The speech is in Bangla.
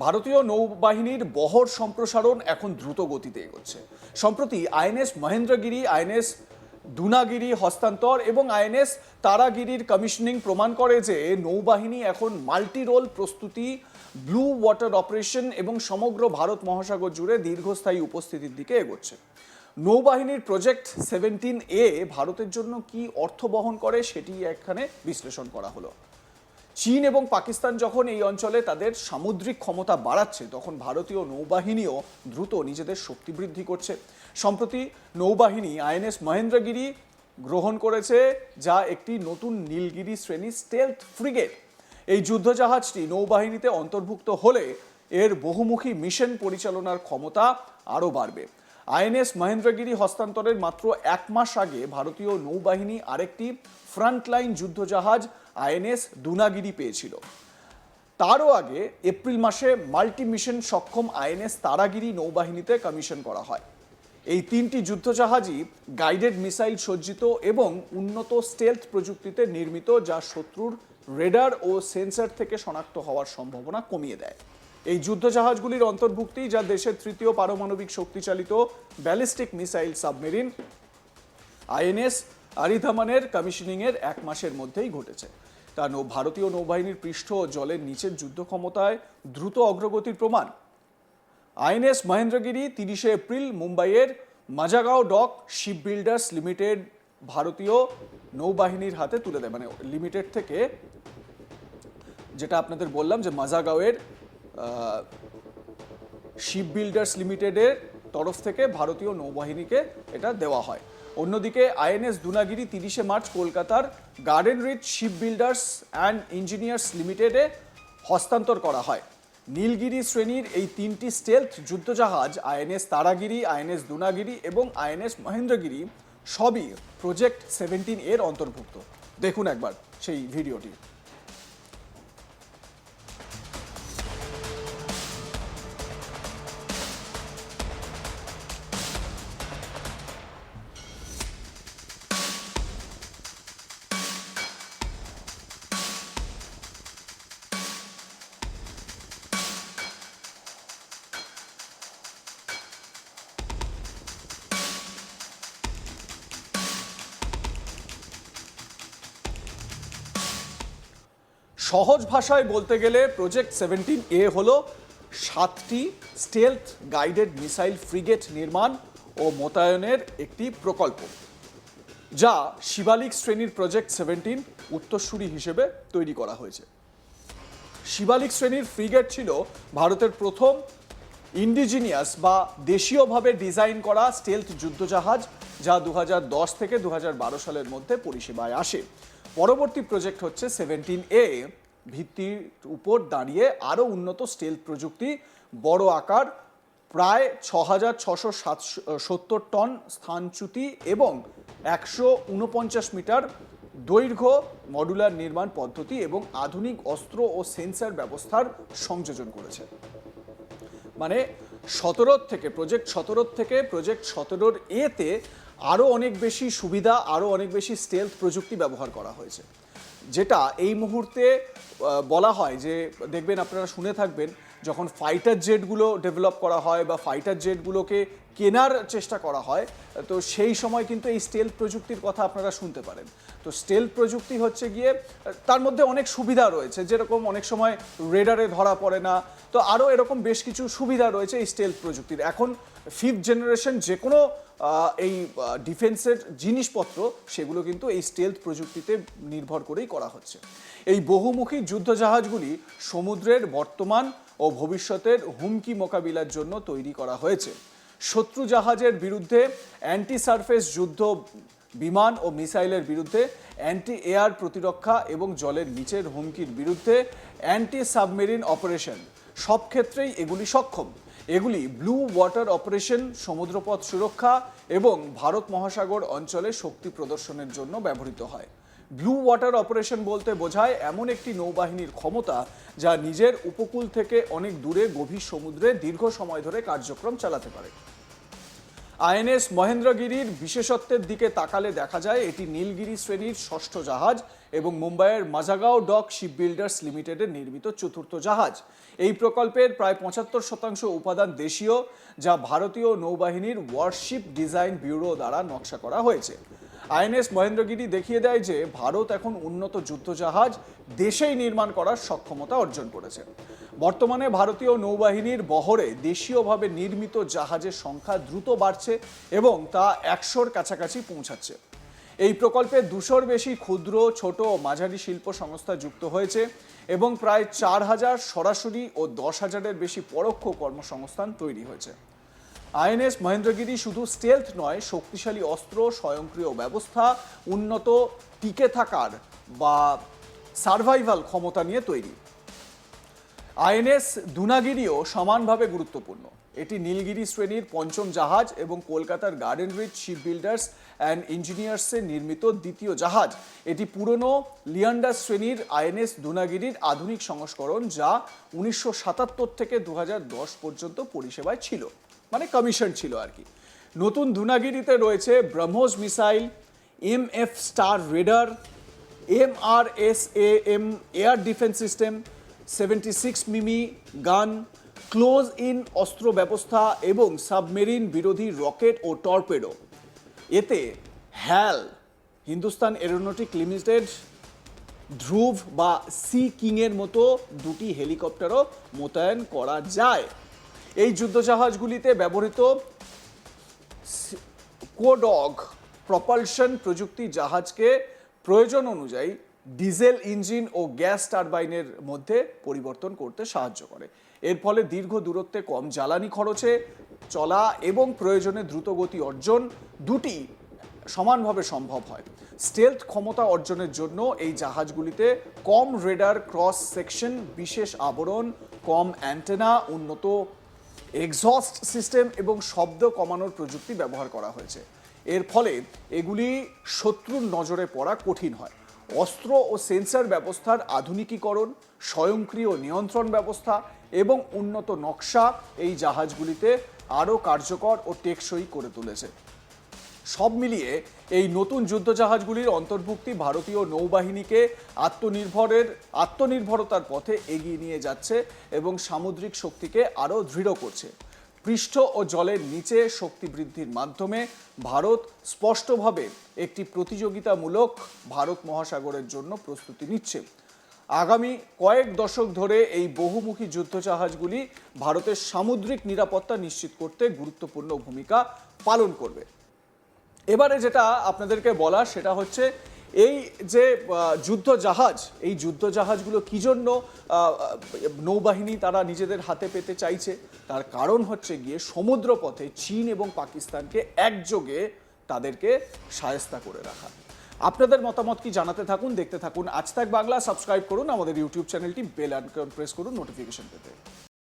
ভারতীয় নৌবাহিনীর বহর সম্প্রসারণ এখন দ্রুত গতিতে এগোচ্ছে। সম্প্রতি আইএনএস মহেন্দ্রগিরি, আইএনএস দুনাগিরি হস্তান্তর এবং আইএনএস তারাগিরির কমিশনিং প্রমাণ করে যে নৌবাহিনী এখন মাল্টি রোল প্রস্তুতি, ব্লু ওয়াটার অপারেশন এবং সমগ্র ভারত মহাসাগর জুড়ে দীর্ঘস্থায়ী উপস্থিতির দিকে এগোচ্ছে। নৌবাহিনীর প্রজেক্ট 17A ভারতের জন্য কি অর্থ বহন করে সেটি এখানে বিশ্লেষণ করা হলো। চীন এবং পাকিস্তান যখন এই অঞ্চলে তাদের সামুদ্রিক ক্ষমতা বাড়াচ্ছে, তখন ভারতীয় নৌবাহিনীও দ্রুত নিজেদের শক্তি বৃদ্ধি করছে। সম্প্রতি নৌবাহিনী আইএনএস মহেন্দ্রগিরি গ্রহণ করেছে, যা একটি নতুন নীলগিরি শ্রেণী স্টেলথ ফ্রিগেট। এই যুদ্ধজাহাজটি নৌবাহিনীতে অন্তর্ভুক্ত হলে এর বহুমুখী মিশন পরিচালনার ক্ষমতা আরও বাড়বে। আইএনএস মহেন্দ্রগিরি হস্তান্তরের মাত্র 1 মাস আগে ভারতীয় নৌবাহিনী আরেকটি ফ্রন্টলাইন যুদ্ধজাহাজ আইএনএস দুনাগিরি পেয়েছিল। তারও আগে এপ্রিল মাসে মাল্টি মিশন সক্ষম আইএনএস তারাগিরি নৌবাহিনীতে কমিশন করা হয়। এই 3টি যুদ্ধজাহাজই গাইডেড মিসাইল সজ্জিত এবং উন্নত স্টেলথ প্রযুক্তিতে নির্মিত, যা শত্রুর রেডার ও সেন্সর থেকে শনাক্ত হওয়ার সম্ভাবনা কমিয়ে দেয়। এই যুদ্ধজাহাজগুলির অন্তর্ভুক্তি, যা দেশের তৃতীয় পারমাণবিক শক্তিচালিত ব্যালিস্টিক মিসাইল সাবমেরিন আইএনএস আরিধামানের কমিশনিংয়ের 1 মাসের মধ্যেই ঘটেছে। তা ভারতীয় নৌবাহিনীর পৃষ্ঠ ও জলের নিচের যুদ্ধ ক্ষমতায় দ্রুত অগ্রগতির প্রমাণ। আইএনএস মহেন্দ্রগিরি 30 এপ্রিল মুম্বাইয়ের Mazagaon doc ship builders limited ভারতীয় নৌবাহিনীর হাতে তুলে দেয়। মানে লিমিটেড থেকে, যেটা আপনাদের বললাম যে মাজাগাঁওয়ের শিপ বিল্ডার্স লিমিটেডের তরফ থেকে ভারতীয় নৌবাহিনীকে এটা দেওয়া হয়। অন্যদিকে আইএনএস দুনাগিরি 30 মার্চ কলকাতার garden reach ship builders and Engineers লিমিটেডে হস্তান্তর করা হয়। নীলগিরি শ্রেণীর এই 3টি স্টেলথ যুদ্ধজাহাজ আইএনএস তারাগিরি, আইএনএস দুনাগিরি এবং আইএনএস মহেন্দ্রগিরি সবই প্রজেক্ট 17 এর অন্তর্ভুক্ত। দেখুন একবার সেই ভিডিওটি। সহজ ভাষায় বলতে গেলে প্রজেক্ট 17A হলো 7টি স্টেলথ গাইডেড মিসাইল ফ্রিগেট নির্মাণ ও মোতায়েনের একটি প্রকল্প, যা শিবালিক শ্রেণীর প্রজেক্ট 17 উত্তরসূরি হিসেবে তৈরি করা হয়েছে। শিবালিক শ্রেণীর ফ্রিগেট ছিল ভারতের প্রথম ইন্ডিজিনিয়াস বা দেশীয়ভাবে ডিজাইন করা স্টেলথ যুদ্ধজাহাজ, যা 2010 থেকে 2012 সালের মধ্যে পরিষেবায় আসে। পরবর্তী প্রজেক্ট হচ্ছে 17A, ভিত্তির উপর দাঁড়িয়ে আরও উন্নত স্টেলথ প্রযুক্তি, বড় আকার, প্রায় 6670 টন স্থানচ্যুতি এবং 149 মিটার দৈর্ঘ্য মডুলার নির্মাণ পদ্ধতি এবং আধুনিক অস্ত্র ও সেন্সর ব্যবস্থার সংযোজন করেছে। মানে প্রজেক্ট 17 থেকে প্রজেক্ট 17 এতে আরও অনেক বেশি সুবিধা, আরও অনেক বেশি স্টেলথ প্রযুক্তি ব্যবহার করা হয়েছে, যেটা এই মুহূর্তে বলা হয় যে, দেখবেন আপনারা শুনে থাকবেন, যখন ফাইটার জেটগুলো ডেভেলপ করা হয় বা ফাইটার জেটগুলোকে কেনার চেষ্টা করা হয়, তো সেই সময় কিন্তু এই স্টেলথ প্রযুক্তির কথা আপনারা শুনতে পারেন। তো স্টেলথ প্রযুক্তি হচ্ছে গিয়ে, তার মধ্যে অনেক সুবিধা রয়েছে, যেরকম অনেক সময় রেডারে ধরা পড়ে না, তো আরও এরকম বেশ কিছু সুবিধা রয়েছে এই স্টেলথ প্রযুক্তির। এখন 5th জেনারেশন যে কোনো এই ডিফেন্সের জিনিসপত্র, সেগুলো কিন্তু এই স্টেলথ প্রযুক্তিতে নির্ভর করেই করা হচ্ছে। এই বহুমুখী যুদ্ধজাহাজগুলি সমুদ্রের বর্তমান ও ভবিষ্যতের হুমকি মোকাবিলার জন্য তৈরি করা হয়েছে। শত্রু জাহাজের বিরুদ্ধে অ্যান্টি সারফেস যুদ্ধ বিমান ও মিসাইলের বিরুদ্ধে অ্যান্টি এয়ার প্রতিরক্ষা এবং জলের নিচের হুমকির বিরুদ্ধে অ্যান্টি সাবমেরিন অপারেশন, সব ক্ষেত্রেই এগুলি সক্ষম। এগুলি ব্লু ওয়াটার অপারেশন, সমুদ্রপথ সুরক্ষা এবং ভারত মহাসাগর অঞ্চলে শক্তি প্রদর্শনের জন্য ব্যবহৃত হয়। ব্লু ওয়াটার অপারেশন বলতে বোঝায় এমন একটি নৌবাহিনীর ক্ষমতা যা নিজের উপকূল থেকে অনেক দূরে গভীর সমুদ্রে দীর্ঘ সময় ধরে কার্যক্রম চালাতে পারে। আইএনএস মহেন্দ্রগিরির বিশেষত্বের দিকে তাকালে দেখা যায় এটি নীলগিরি শ্রেণীর ষষ্ঠ জাহাজ এবং মুম্বাইয়ের মাজাগাঁও ডক শিপ বিল্ডার্স লিমিটেডের নির্মিত চতুর্থ জাহাজ। এই প্রকল্পের প্রায় ৭৫% উপাদান দেশীয়, যা ভারতীয় নৌবাহিনীর ওয়ারশিপ ডিজাইন ব্যুরো দ্বারা নকশা করা হয়েছে। আইএনএস মহেন্দ্রগিরি দেখিয়ে দেয় যে ভারত এখন উন্নত যুদ্ধজাহাজ দেশেই নির্মাণ করার সক্ষমতা অর্জন করেছে। বর্তমানে ভারতীয় নৌবাহিনীর বহরে দেশীয়ভাবে নির্মিত জাহাজের সংখ্যা দ্রুত বাড়ছে এবং তা ১০০-র কাছাকাছি পৌঁছাচ্ছে। এই প্রকল্পে ২০০-র বেশি ক্ষুদ্র, ছোট ও মাঝারি শিল্প সংস্থা যুক্ত হয়েছে এবং প্রায় ৪,০০০ সরাসরি ও ১০,০০০-এর বেশি পরোক্ষ কর্মসংস্থান তৈরি হয়েছে। আইএনএস মহেন্দ্রগিরি শুধু স্টেলথ নয়, শক্তিশালী অস্ত্র, স্বয়ংক্রিয় ব্যবস্থা, উন্নত টিকে থাকার বা সার্ভাইভাল ক্ষমতা নিয়ে তৈরি। আইএনএস দুনাগিরিও সমানভাবে গুরুত্বপূর্ণ। এটি নীলগিরি শ্রেণীর পঞ্চম জাহাজ এবং কলকাতার garden reach ship builders and ইঞ্জিনিয়ার্সের নির্মিত দ্বিতীয় জাহাজ। এটি পুরনো লিয়ান্ডার শ্রেণীর আইএনএস দুনাগিরির আধুনিক সংস্করণ, যা ১৯৭৭ থেকে ২০১০ পর্যন্ত পরিষেবায় ছিল, মানে কমিশন ছিল আর কি। নতুন দুনাগিরিতে রয়েছে BrahMos missile, MF STAR radar, MRSAM air defence system, 76 মিমি গান, ক্লোজ ইন অস্ত্র ব্যবস্থা এবং সাবমেরিন বিরোধী রকেট ও টর্পেডো। এতে হ্যাল, হিন্দুস্তান এরোনটিক লিমিটেড, ধ্রুব বা সি কিংয়ের মতো দুটি হেলিকপ্টারও মোতায়েন করা যায়। এই যুদ্ধজাহাজগুলিতে ব্যবহৃত কোডগ প্রপালশন প্রযুক্তি জাহাজকে প্রয়োজন অনুযায়ী ডিজেল ইঞ্জিন ও গ্যাস টারবাইনের মধ্যে পরিবর্তন করতে সাহায্য করে। এর ফলে দীর্ঘ দূরত্বে কম জ্বালানি খরচে চলা এবং প্রয়োজনে দ্রুতগতি অর্জন দুটি সমানভাবে সম্ভব হয়। স্টেলথ ক্ষমতা অর্জনের জন্য এই জাহাজগুলিতে কম রেডার ক্রস সেকশন, বিশেষ আবরণ, কম অ্যান্টেনা, উন্নত এক্সস্ট সিস্টেম এবং শব্দ কমানোর প্রযুক্তি ব্যবহার করা হয়েছে। এর ফলে এগুলি শত্রুর নজরে পড়া কঠিন হয়। অস্ত্র ও সেন্সর ব্যবস্থার আধুনিকীকরণ, স্বয়ংক্রিয় নিয়ন্ত্রণ ব্যবস্থা এবং উন্নত নকশা এই জাহাজগুলিতে আরও কার্যকর ও টেকসই করে তুলেছে। সব মিলিয়ে এই নতুন যুদ্ধজাহাজগুলির অন্তর্ভুক্তি ভারতীয় নৌবাহিনীকে আত্মনির্ভরতার পথে এগিয়ে নিয়ে যাচ্ছে এবং সামুদ্রিক শক্তিকে আরও দৃঢ় করছে। পৃষ্ঠ ও জলের নিচে শক্তি বৃদ্ধির মাধ্যমে ভারত স্পষ্টভাবে একটি প্রতিযোগিতামূলক ভারত মহাসাগরের জন্য প্রস্তুতি নিচ্ছে। আগামী কয়েক দশক ধরে এই বহুমুখী যুদ্ধজাহাজগুলি ভারতের সামুদ্রিক নিরাপত্তা নিশ্চিত করতে গুরুত্বপূর্ণ ভূমিকা পালন করবে। এবারে যেটা আপনাদেরকে বলা সেটা হচ্ছে এই যে এই যুদ্ধজাহাজগুলো কি জন্য নৌবাহিনী তারা নিজেদের হাতে পেতে চাইছে, তার কারণ হচ্ছে গিয়ে সমুদ্রপথে চীন এবং পাকিস্তানকে একযোগে তাদেরকে শায়েস্তা করে রাখা। আপনাদের মতামত কি জানাতে থাকুন, দেখতে থাকুন আজ তাক বাংলা। সাবস্ক্রাইব করুন আমাদের ইউটিউব চ্যানেলটি, বেল আইকন প্রেস করুন নোটিফিকেশন পেতে।